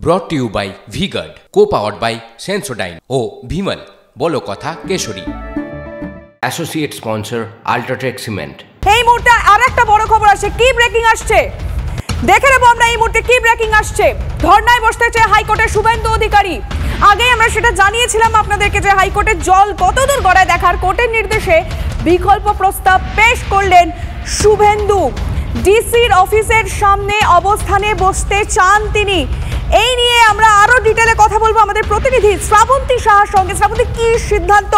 ব্রট to you by V-Guard, co-powered by Sensodyne ও ভিমল বলো কথা কেশরী। Associate sponsor UltraTech cement. এই মুহূর্তে আর একটা বড় খবর আসছে। কি ব্রেকিং আসছে দেখে নেবো আমরা। এই মুহূর্তে কি ব্রেকিং আসছে? ধর্নায় বসতেছে হাইকোর্টের শুভেন্দু অধিকারী। আগে আমরা সেটা জানিয়েছিলাম আপনাদেরকে যে হাইকোর্টের জল কতদূর গড়ায় দেখার কোর্টের নির্দেশে বিকল্প প্রস্তাব পেশ করলেন শুভেন্দু। ডিসির অফিসের সামনে অবস্থানে বসতে চান তিনি। এই নিয়ে আমরা আরো ডিটেলে কথা বলবো আমাদের প্রতিনিধি শ্রাবন্তী সাহার সঙ্গে। শ্রাবন্তী, কি সিদ্ধান্ত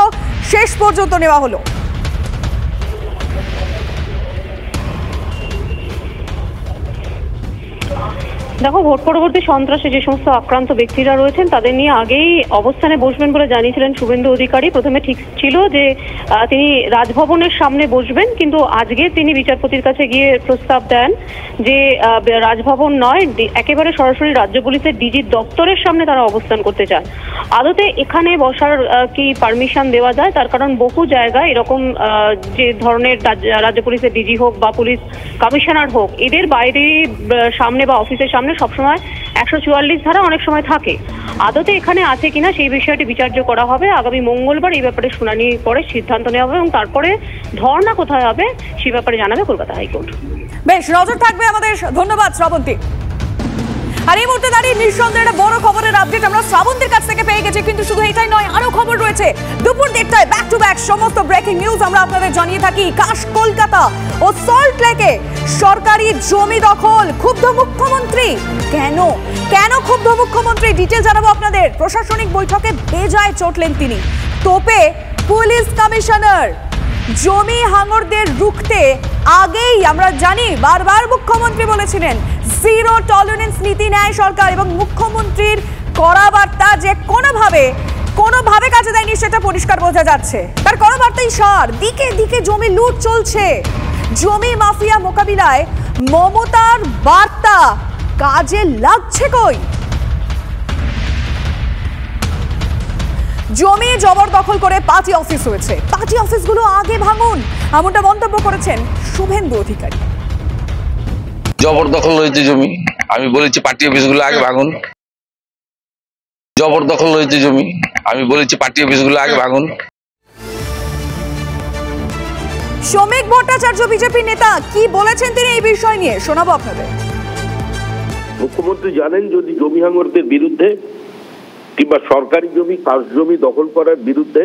শেষ পর্যন্ত নেওয়া হলো? দেখো, ভোট পরবর্তী সন্ত্রাসে যে সমস্ত আক্রান্ত ব্যক্তিরা রয়েছেন তাদের নিয়ে আগেই অবস্থানে বসবেন বলে জানিয়েছিলেন শুভেন্দু অধিকারী। প্রথমে ঠিক ছিল যে তিনি রাজভবনের সামনে বসবেন, কিন্তু আজকে তিনি বিচারপতির কাছে গিয়ে প্রস্তাব দেন যে রাজভবন নয়, একেবারে সরাসরি রাজ্য পুলিশের ডিজির দপ্তরের সামনে তারা অবস্থান করতে চান। আদতে এখানে বসার কি পারমিশন দেওয়া যায়? তার কারণ বহু জায়গায় এরকম যে ধরনের রাজ্য পুলিশের ডিজি হোক বা পুলিশ কমিশনার হোক, এদের বাইরে সামনে বা অফিসের সামনে সবসময় 144 ধারা অনেক সময় থাকে। আদতে এখানে আছে কিনা সেই বিষয়টি বিচার্য করা হবে। আগামী মঙ্গলবার এই ব্যাপারে শুনানি পরে সিদ্ধান্ত নেওয়া হবে এবং তারপরে ধর্ণা কোথায় হবে সেই ব্যাপারে জানাবে কলকাতা হাইকোর্ট। বেশ, নজর থাকবে আমাদের। ধন্যবাদ শ্রাবন্তী। আর এই মুহূর্তে দাঁড়িয়ে নিঃসন্দেহে একটা বড় খবরের আপডেট আমরা শ্রাবন্তীর কাছ থেকে পেয়ে গেছি। কিন্তু শুধু এটাই নয়, আরো খবর রয়েছে। দুপুর 1টায় ব্যাক টু ব্যাক সমস্ত ব্রেকিং নিউজ আমরা আপনাদের জানিয়ে থাকি। কাশ কলকাতা ও সল্ট লেকে সরকারি জমি দখল, ক্ষুব্ধ মুখ্যমন্ত্রী। কেন কেন ক্ষুব্ধ মুখ্যমন্ত্রী? ডিটেল জানাবো আপনাদের। প্রশাসনিক বৈঠকে বেজায় চটলেন তিনি। তোপে পুলিশ কমিশনার। জমি হাঙরদের রুখতে আগেই আমরা জানি বারবার মুখ্যমন্ত্রী বলেছিলেন জিরো টলারেন্স নীতি নেয় সরকার, এবং মুখ্যমন্ত্রীর কড়া বার্তা যে কোনোভাবে কাজে দেয়নি সেটা পরিষ্কার বোঝা যাচ্ছে। তার কড়া বার্তাই সার। দিকে দিকে জমি লুট চলছে। জমি মাফিয়া মোকাবিলায় মমতার বার্তা কাজে লাগছে কই? জমি জবরদখল করে পার্টি অফিস হয়েছে। পার্টি অফিসগুলো আগে ভাঙুন, এমনটা মন্তব্য করেছেন শুভেন্দু অধিকারী। জবরদখল হয়েছে জমি, আমি বলেছি পার্টি অফিসগুলো আগে ভাঙুন। জবরদখল হয়েছে জমি, আমি বলেছি পার্টি অফিসগুলো আগে ভাঙুন। শ্রমিক ভট্টাচার্য বিজেপি নেতা কি বলেছেন তিনি এই বিষয় নিয়ে শোনাবো আপনাদের। মুখ্যমন্ত্রী জানেন যদি জমি হাঙরদের বিরুদ্ধে কিংবা সরকারি জমি খাস জমি দখল করার বিরুদ্ধে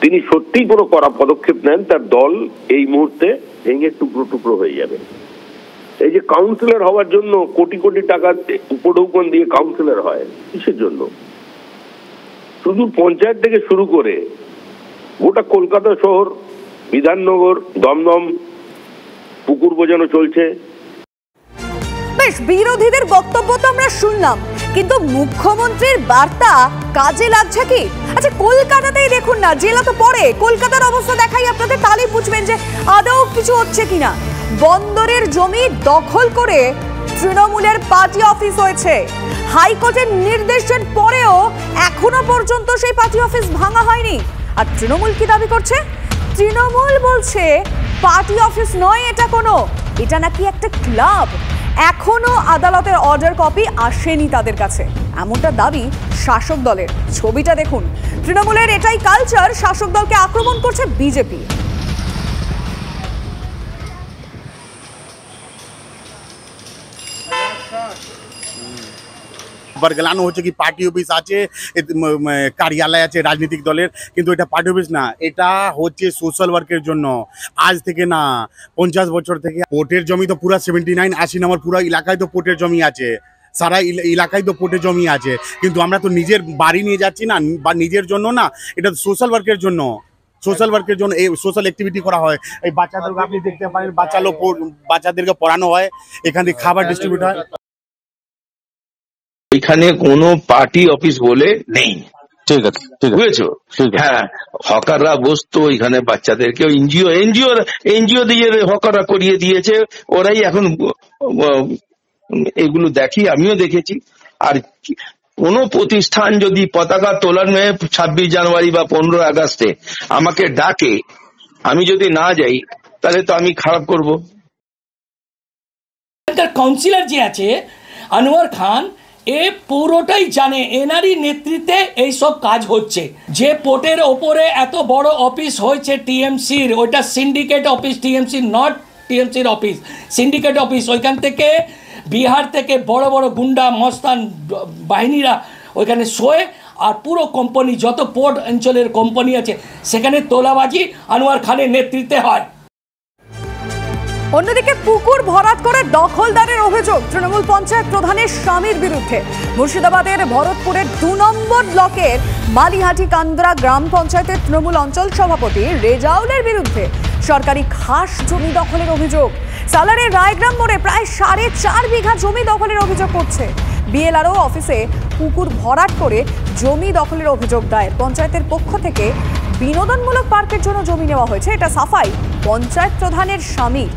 তিনি সত্যিই কোনো কড়া পদক্ষেপ নেন, তার দল এই মুহূর্তে ভেঙে টুকরো টুকরো হয়ে যাবে। এই যে কাউন্সিলর হওয়ার জন্য কোটি কোটি টাকা উপঢৌকন দিয়ে কাউন্সিলর হয়, কিসের জন্য? শুধু পঞ্চায়েত থেকে শুরু করে গোটা কলকাতা শহর, বিধাননগর, দমদম, পুকুর বোঝানো চলছে। বেশ, বিরোধীদের বক্তব্য তো আমরা শুনলাম, কিন্তু মুখ্যমন্ত্রীর বার্তা কাজে লাগছে কি? আচ্ছা, কলকাতাতেই দেখুন না, জেলা তো পরে, কলকাতার অবস্থা দেখাই আপনাদের, তাহলেই বুঝবেন যে আদৌ কিছু হচ্ছে কিনা। বন্দরের জমি দখল করে তৃণমূলের পার্টি অফিস হয়েছে। হাইকোর্টের নির্দেশের পরেও এখনো পর্যন্ত সেই পার্টি অফিস ভাঙা হয়নি। আর তৃণমূল কি দাবি করছে? তৃণমূল বলছে পার্টি অফিস নয় এটা নাকি একটা ক্লাব। এখনো আদালতের অর্ডার কপি আসেনি তাদের কাছে, এমনটা দাবি শাসক দলের। ছবিটা দেখুন। তৃণমূলের এটাই কালচার, শাসক দলকে আক্রমণ করছে বিজেপি। বরগলানো হচ্ছে কি পার্টি অফিস আছে, কার্যালয় আছে রাজনৈতিক দলের, কিন্তু এটা পার্টি অফিস না, এটা হচ্ছে সোশ্যাল ওয়ার্কের জন্য। আজ থেকে না, 50 বছর থেকে। পোর্টের জমি তো পুরা 79 80 নম্বর পুরো এলাকায় তো পোর্টের জমি আছে, সারা এলাকায় তো পোর্টের জমি আছে, কিন্তু আমরা তো নিজের বাড়ি নিয়ে যাচ্ছি না বা নিজের জন্য না, এটা সোশ্যাল ওয়ার্কের জন্য। সোশ্যাল ওয়ার্কের জন্য এই সোশ্যাল অ্যাক্টিভিটি করা হয়। এই বাচ্চাদেরকে আপনি দেখতে পারেন, বাচ্চাদেরকে পড়ানো হয়, এখান থেকে খাবার ডিস্ট্রিবিউট হয়। এখানে কোনো পার্টি অফিস বলে নেই, ঠিক আছে, বুঝেছো? হ্যাঁ, হকাররা বসতো এখানে, বাচ্চাদেরকে এনজিও দিয়ে হকাররা করিয়ে দিয়েছে, ওরাই এখন এগুলো দেখি, আমিও দেখেছি। আর কোন প্রতিষ্ঠান যদি পতাকা তোলার 26 জানুয়ারি বা 15 আগস্টে আমাকে ডাকে, আমি যদি না যাই তাহলে তো আমি খারাপ করব। কাউন্সিলর যে আছে আনোয়ার খান, এ পুরোটাই জানে, এনারই নেতৃত্বে এই সব কাজ হচ্ছে। যে পোর্টের ওপরে এত বড় অফিস হয়েছে টিএমসির, ওইটা সিন্ডিকেট অফিস, টিএমসি নট টিএমসির অফিস, সিন্ডিকেট অফিস। ওইখান থেকে বিহার থেকে বড় বড় গুন্ডা মস্তান বাহিনীরা ওইখানে শোয়ে, আর পুরো কোম্পানি, যত পোর্ট অঞ্চলের কোম্পানি আছে সেখানে তোলাবাজি আনোয়ার খানের নেতৃত্বে হয়। অন্যদিকে পুকুর ভরাট করে দখলদারের অভিযোগ তৃণমূল পঞ্চায়েত প্রধানের স্বামীর বিরুদ্ধে। মুর্শিদাবাদের ভরতপুরের 2 নম্বর ব্লকের মালিহাটি কান্দ্রা গ্রাম পঞ্চায়েতের তৃণমূল অঞ্চল সভাপতি রেজাউলের বিরুদ্ধে সরকারি খাস জমি দখলের অভিযোগ। সালারের রায়গ্রাম মোড়ে প্রায় 4.5 বিঘা জমি দখলের অভিযোগ করছে। বিএলআরও অফিসে পুকুর ভরাট করে জমি দখলের অভিযোগ দায়ের। পঞ্চায়েতের পক্ষ থেকে বিনোদনমূলক পার্কের জন্য জমি নেওয়া হয়েছে, এটা সাফাই পঞ্চায়েত প্রধানের স্বামী।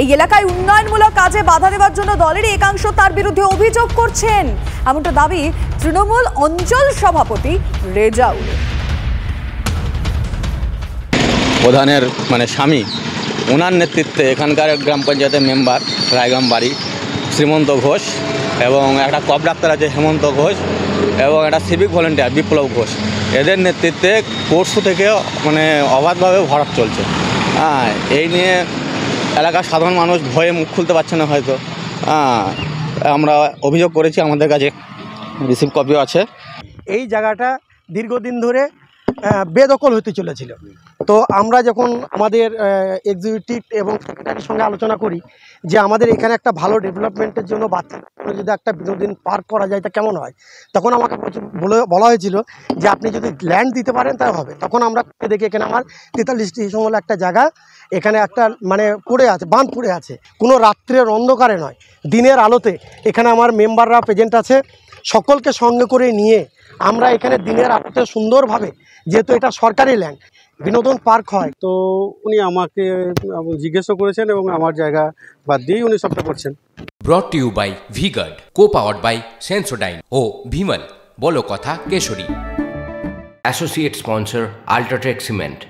এই এলাকায় উন্নয়নমূলক কাজে বাধা দেওয়ার জন্য দলের একাংশ তার বিরুদ্ধে অভিযোগ করছেন, এমনটা দাবি তৃণমূল অঞ্চল সভাপতি রেজাউল। প্রধানের মানে স্বামী, ওনার নেতৃত্বে এখানকার গ্রাম পঞ্চায়েতের মেম্বার রায়গ্রাম বাড়ি শ্রীমন্ত ঘোষ, এবং একটা কপ ডাক্তার আছে হেমন্ত ঘোষ, এবং একটা সিভিক ভলেন্টিয়ার বিপ্লব ঘোষ, এদের নেতৃত্বে পরশু থেকে মানে অবাধভাবে ভরাট চলছে। এই নিয়ে এলাকার সাধারণ মানুষ ভয়ে মুখ খুলতে পারছে না হয়তো। আমরা অভিযোগ করেছি, আমাদের কাছে রিসিভ কপিও আছে। এই জায়গাটা দীর্ঘদিন ধরে বেদখল হতে চলেছিল। তো আমরা যখন আমাদের এক্সিকিউটিভ এবং সেক্রেটারির সঙ্গে আলোচনা করি যে আমাদের এখানে একটা ভালো ডেভেলপমেন্টের জন্য বাচ্চাদের যদি একটা বিনোদন পার্ক করা যায় তা কেমন হয়, তখন আমাকে বলা হয়েছিল যে আপনি যদি ল্যান্ড দিতে পারেন তা হবে। তখন আমরা দেখি এখানে আমার 43 ডিসিমল একটা জায়গা এখানে একটা মানে পড়ে আছে, বাঁধ পড়ে আছে, কোনো রাত্রের অন্ধকারে নয়, দিনের আলোতে এখানে আমার মেম্বাররা প্রেজেন্ট আছে। সকলকে সঙ্গে করে নিয়ে আমরা এখানে দিনের আলোতে সুন্দরভাবে, যেহেতু এটা সরকারি ল্যান্ড, বিনোদন পার্ক হয়। তো উনি আমাকে জিজ্ঞাসা করেছেন এবং আমার জায়গা বাদ দিয়েই উনি সবটা করছেন। Brought to you by V-Guard, co-powered by Sensodyne ও ভিমল, বলো কথা কেশরী। Associate sponsor UltraTech cement.